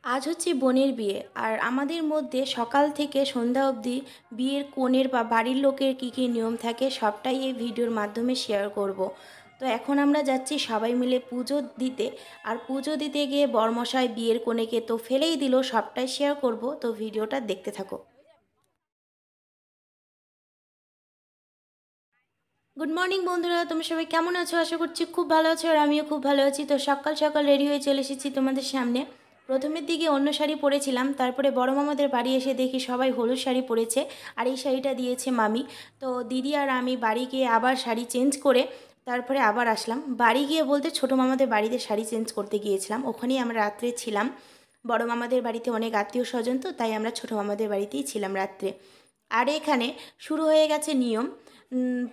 আজ হচ্ছে বোনের বিয়ে। আর আমাদের মধ্যে সকাল থেকে সন্ধ্যা অবধি বিয়ের কনের বা বাড়ির লোকের কী কী নিয়ম থাকে সবটাই এই ভিডিওর মাধ্যমে শেয়ার করব। তো এখন আমরা যাচ্ছি সবাই মিলে পুজো দিতে। আর পুজো দিতে গিয়ে বরমশাই বিয়ের কনেকে তো ফেলেই দিল, সবটাই শেয়ার করব, তো ভিডিওটা দেখতে থাকো। গুড মর্নিং বন্ধুরা, তোমরা সবাই কেমন আছো? আশা করছি খুব ভালো আছো, আর আমিও খুব ভালো আছি। তো সকাল সকাল রেডি হয়ে চলে এসেছি তোমাদের সামনে। প্রথমের দিকে অন্য শাড়ি পরেছিলাম, তারপরে বড় মামাদের বাড়ি এসে দেখি সবাই হলুদ শাড়ি পরেছে, আর এই শাড়িটা দিয়েছে মামি। তো দিদি আর আমি বাড়ি গিয়ে আবার শাড়ি চেঞ্জ করে তারপরে আবার আসলাম। বাড়ি গিয়ে বলতে ছোটো মামাদের বাড়িতে শাড়ি চেঞ্জ করতে গিয়েছিলাম, ওখানেই আমরা রাত্রে ছিলাম। বড় মামাদের বাড়িতে অনেক আত্মীয় স্বজন, তো তাই আমরা ছোটো মামাদের বাড়িতেই ছিলাম রাত্রে। আর এখানে শুরু হয়ে গেছে নিয়ম।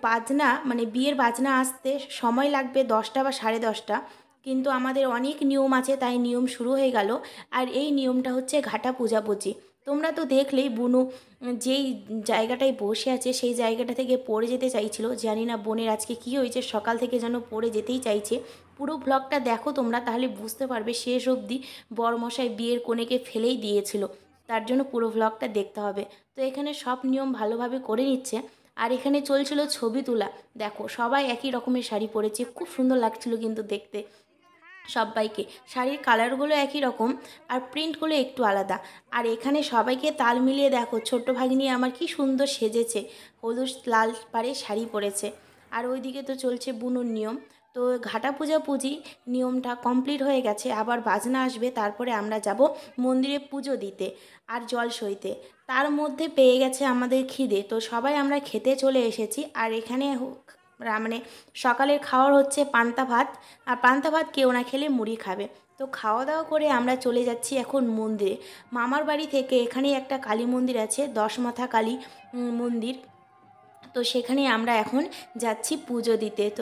বাজনা মানে বিয়ের বাজনা আসতে সময় লাগবে 10টা বা 10:30, কিন্তু আমাদের অনেক নিয়ম আছে, তাই নিয়ম শুরু হয়ে গেল। আর এই নিয়মটা হচ্ছে ঘাটা পূজাপুজি। তোমরা তো দেখলেই বুনু যেই জায়গাটায় বসে আছে সেই জায়গাটা থেকে পড়ে যেতে চাইছিল। জানি না বোনের আজকে কী হয়েছে, সকাল থেকে যেন পড়ে যেতেই চাইছে। পুরো ব্লগটা দেখো তোমরা, তাহলে বুঝতে পারবে শেষ অবধি বরমশাই বিয়ের কনেকে ফেলেই দিয়েছিল। তার জন্য পুরো ব্লগটা দেখতে হবে। তো এখানে সব নিয়ম ভালোভাবে করে নিচ্ছে। আর এখানে চলছিল ছবি তোলা। দেখো সবাই একই রকমের শাড়ি পরেছে, খুব সুন্দর লাগছিল কিন্তু দেখতে সবাইকে। শাড়ির কালারগুলো একই রকম, আর প্রিন্টগুলো একটু আলাদা। আর এখানে সবাইকে তাল মিলিয়ে দেখো, ছোট্ট ভাগিনী আমার কি সুন্দর সেজেছে, হলুদ লাল পাড়ে শাড়ি পরেছে। আর ওইদিকে তো চলছে বুনুর নিয়ম। তো ঘাটা পূজা পুজি নিয়মটা কমপ্লিট হয়ে গেছে, আবার বাজনা আসবে, তারপরে আমরা যাব মন্দিরে পুজো দিতে আর জল সইতে। তার মধ্যে পেয়ে গেছে আমাদের খিদে, তো সবাই আমরা খেতে চলে এসেছি। আর এখানে মানে সকালের খাওয়ার হচ্ছে পান্তা ভাত। আর পান্তা ভাত কেউ না খেলে মুড়ি খাবে। তো খাওয়া দাওয়া করে আমরা চলে যাচ্ছি এখন মন্দিরে। মামার বাড়ি থেকে এখানেই একটা কালী মন্দির আছে, 10 মাথা কালী মন্দির। তো সেখানে আমরা এখন যাচ্ছি পুজো দিতে। তো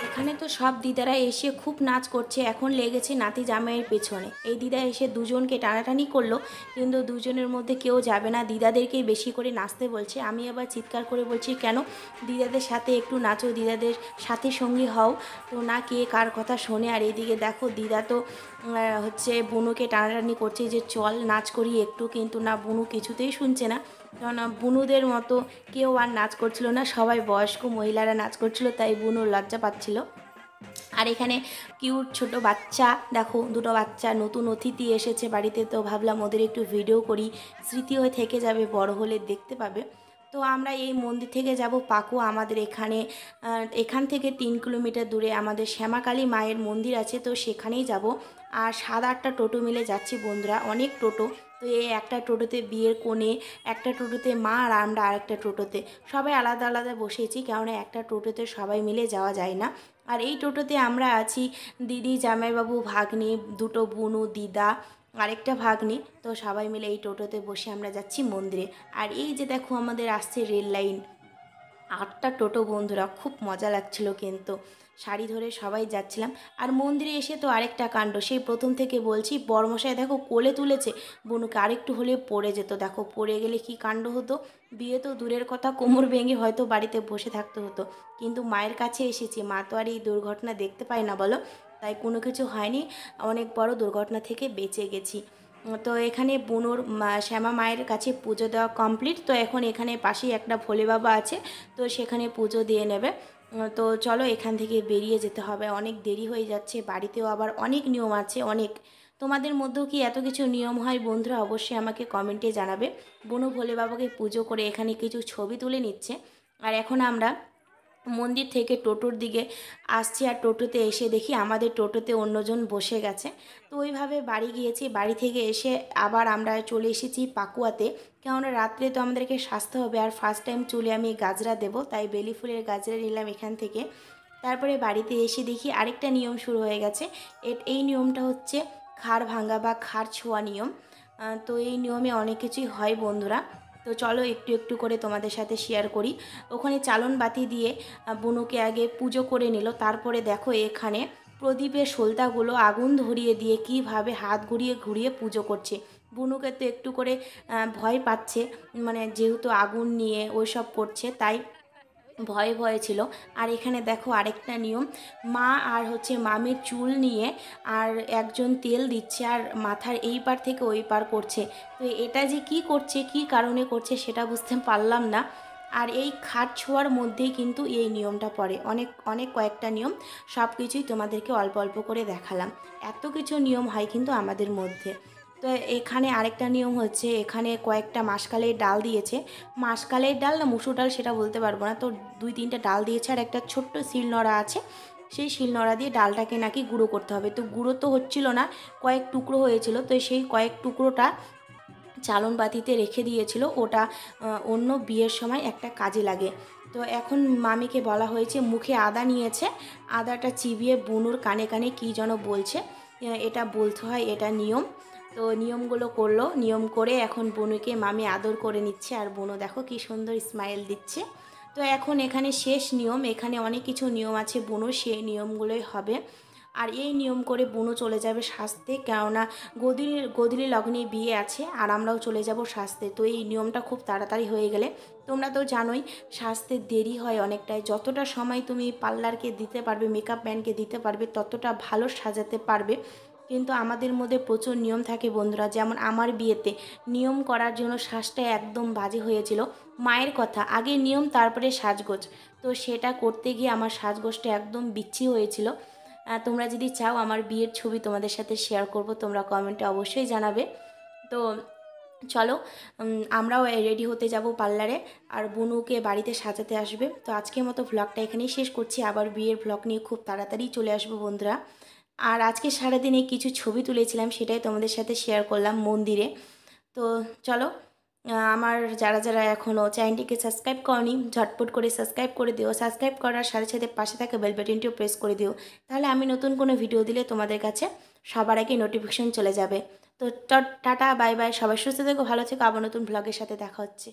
এখানে তো সব দিদারা এসে খুব নাচ করছে, এখন লেগেছে নাতি জামাইয়ের পেছনে। এই দিদা এসে দুজনকে টানাটানি করলো, কিন্তু দুজনের মধ্যে কেউ যাবে না, দিদাদেরকেই বেশি করে নাচতে বলছে। আমি আবার চিৎকার করে বলছি, কেন দিদাদের সাথে একটু নাচো, দিদাদের সাথে সঙ্গী হও। তো না, কে কার কথা শোনে। আর এইদিকে দেখো দিদা তো হচ্ছে বুনুকে টানাটানি করছে যে চল নাচ করি একটু, কিন্তু না, বুনু কিছুতেই শুনছে না। কেননা বুনুদের মতো কেউ আর নাচ করছিল না, সবাই বয়স্ক মহিলারা নাচ করছিল, তাই বুনু লজ্জা পাচ্ছিল। আর এখানে কিউট ছোট বাচ্চা দেখো, দুটো বাচ্চা নতুন অতিথি এসেছে বাড়িতে, তো ভাবলাম ওদের একটু ভিডিও করি, স্মৃতি হয়ে থেকে যাবে, বড় হলে দেখতে পাবে। তো আমরা এই মন্দির থেকে যাব পাকুয়া। আমাদের এখানে এখান থেকে 3 কিলোমিটার দূরে আমাদের শ্যামাকালী মায়ের মন্দির আছে, তো সেখানেই যাব। আর 7-8টা টোটো মিলে যাচ্ছি বন্ধুরা, অনেক টোটো। তো এই একটা টোটোতে বিয়ের কোণে, একটা টোটোতে মা, আর আমরা আরেকটা টোটোতে। সবাই আলাদা আলাদা বসেছি, কেননা একটা টোটোতে সবাই মিলে যাওয়া যায় না। আর এই টোটোতে আমরা আছি দিদি, জামাইবাবু, ভাগ্নি, দুটো বুনু, দিদা, আরেকটা ভাগ্নি। তো সবাই মিলে এই টোটোতে বসে আমরা যাচ্ছি মন্দিরে। আর এই যে দেখো আমাদের আসছে রেল লাইন, 8টা টোটো বন্ধুরা, খুব মজা লাগছিল কিন্তু। শাড়ি ধরে সবাই যাচ্ছিলাম। আর মন্দিরে এসে তো আরেকটা কাণ্ড, সেই প্রথম থেকে বলছি, বড়মশাই দেখো কোলে তুলেছে বনুকে, আরেকটু হলে পড়ে যেত, দেখো পড়ে গেলে কি কাণ্ড হতো। বিয়ে তো দূরের কথা, কোমর ভেঙে হয়তো বাড়িতে বসে থাকতে হতো, কিন্তু মায়ের কাছে এসেছি, মা তো আর এই দুর্ঘটনা দেখতে পায় না বলো, তাই কোনো কিছু হয়নি, অনেক বড় দুর্ঘটনা থেকে বেঁচে গেছি। তো এখানে বুনুর শ্যামা মায়ের কাছে পুজো দেওয়া কমপ্লিট। তো এখন এখানে পাশেই একটা ভোলে বাবা আছে, তো সেখানে পুজো দিয়ে নেবে। তো চলো এখান থেকে বেরিয়ে যেতে হবে, অনেক দেরি হয়ে যাচ্ছে, বাড়িতেও আবার অনেক নিয়ম আছে অনেক। তোমাদের মধ্যেও কি এত কিছু নিয়ম হয় বন্ধুরা? অবশ্যই আমাকে কমেন্টে জানাবে। বুনু ভোলে বাবাকে পুজো করে এখানে কিছু ছবি তুলে নিচ্ছে। আর এখন আমরা মন্দির থেকে টোটোর দিকে আসছি, আর টোটোতে এসে দেখি আমাদের টোটোতে অন্যজন বসে গেছে। তো ওইভাবে বাড়ি গিয়েছি, বাড়ি থেকে এসে আবার আমরা চলে এসেছি পাকুয়াতে, কেননা রাত্রে তো আমাদেরকে সাজতে হবে, আর ফার্স্ট টাইম চুলে আমি গাজরা দেবো, তাই বেলি ফুলের গাজরা নিলাম এখান থেকে। তারপরে বাড়িতে এসে দেখি আরেকটা নিয়ম শুরু হয়ে গেছে। এই নিয়মটা হচ্ছে খাড় ভাঙা বা খাড় ছোঁয়া নিয়ম। তো এই নিয়মে অনেক কিছুই হয় বন্ধুরা। তো চলো একটু একটু করে তোমাদের সাথে শেয়ার করি। ওখানে চালন বাতি দিয়ে বুনুকে আগে পুজো করে নিল, তারপরে দেখো এখানে প্রদীপের সলতাগুলো আগুন ধরিয়ে দিয়ে কিভাবে হাত ঘুরিয়ে ঘুরিয়ে পুজো করছে। বুনুকে তো একটু করে ভয় পাচ্ছে, মানে যেহেতু আগুন নিয়ে ওই সব করছে, তাই ভয়ে ভয়ে ছিল। আর এখানে দেখো আরেকটা নিয়ম, মা আর হচ্ছে মামির চুল নিয়ে আর একজন তেল দিচ্ছে আর মাথার এই পার থেকে ওই পার করছে। তো এটা যে কি করছে, কি কারণে করছে সেটা বুঝতে পারলাম না। আর এই খাট ছোঁয়ার মধ্যেই কিন্তু এই নিয়মটা পড়ে, অনেক অনেক কয়েকটা নিয়ম, সব কিছুই তোমাদেরকে অল্প অল্প করে দেখালাম। এত কিছু নিয়ম হয় কিন্তু আমাদের মধ্যে। তো এখানে আরেকটা নিয়ম হচ্ছে, এখানে কয়েকটা মাসকালের ডাল দিয়েছে, মাসকালের ডাল না মুসুর ডাল সেটা বলতে পারবো না, তো 2-3টা ডাল দিয়েছে, আর একটা ছোট্ট শিলনোড়া আছে, সেই শিলনোড়া দিয়ে ডালটাকে নাকি গুঁড়ো করতে হবে। তো গুঁড়ো তো হচ্ছিল না, কয়েক টুকরো হয়েছিল, তো সেই কয়েক টুকরোটা চালন বাতিতে রেখে দিয়েছিল, ওটা অন্য বিয়ের সময় একটা কাজে লাগে। তো এখন মামিকে বলা হয়েছে, মুখে আদা নিয়েছে, আদাটা চিবিয়ে বুনুর কানে কানে কী যেন বলছে, এটা বলতে হয়, এটা নিয়ম। তো নিয়মগুলো করলো, নিয়ম করে এখন বুনুকে মামি আদর করে নিচ্ছে, আর বুনু দেখো কি সুন্দর স্মাইল দিচ্ছে। তো এখন এখানে শেষ নিয়ম, এখানে অনেক কিছু নিয়ম আছে বুনুর, সেই নিয়মগুলোই হবে। আর এই নিয়ম করে বুনু চলে যাবে সাজতে, কেননা গোধূলি লগ্নে বিয়ে আছে, আর আমরাও চলে যাব সাজতে। তো এই নিয়মটা খুব তাড়াতাড়ি হয়ে গেলে, তোমরা তো জানোই সাজতে দেরি হয় অনেকটাই, যতটা সময় তুমি পার্লারকে দিতে পারবে, মেকআপ ম্যানকে দিতে পারবে, ততটা ভালো সাজাতে পারবে। কিন্তু আমাদের মধ্যে প্রচুর নিয়ম থাকে বন্ধুরা, যেমন আমার বিয়েতে নিয়ম করার জন্য সাজটা একদম বাজে হয়েছিল। মায়ের কথা, আগে নিয়ম তারপরে সাজগোজ, তো সেটা করতে গিয়ে আমার সাজগোজটা একদম বিচ্ছি হয়েছিল। তোমরা যদি চাও আমার বিয়ের ছবি তোমাদের সাথে শেয়ার করব, তোমরা কমেন্টে অবশ্যই জানাবে। তো চলো আমরাও রেডি হতে যাব পার্লারে, আর বুনুকে বাড়িতে সাজাতে আসবে। তো আজকের মতো ভ্লগটা এখানেই শেষ করছি, আবার বিয়ের ভ্লগ নিয়ে খুব তাড়াতাড়ি চলে আসবো বন্ধুরা। আর আজকে সারাদিনে কিছু ছবি তুলেছিলাম, সেটাই তোমাদের সাথে শেয়ার করলাম মন্দিরে। তো চলো, আমার যারা যারা এখনও চ্যানেলটিকে সাবস্ক্রাইব করনি, ঝটপট করে সাবস্ক্রাইব করে দিও, সাবস্ক্রাইব করার সাথে সাথে পাশে থাকা বেল বাটনটিও প্রেস করে দিও, তাহলে আমি নতুন কোনো ভিডিও দিলে তোমাদের কাছে সবার আগে নোটিফিকেশন চলে যাবে। তো টাটা বাই বাই, সবাই সুস্থ থেকো, ভালো থেকো, আবার নতুন ভ্লগের সাথে দেখা হচ্ছে।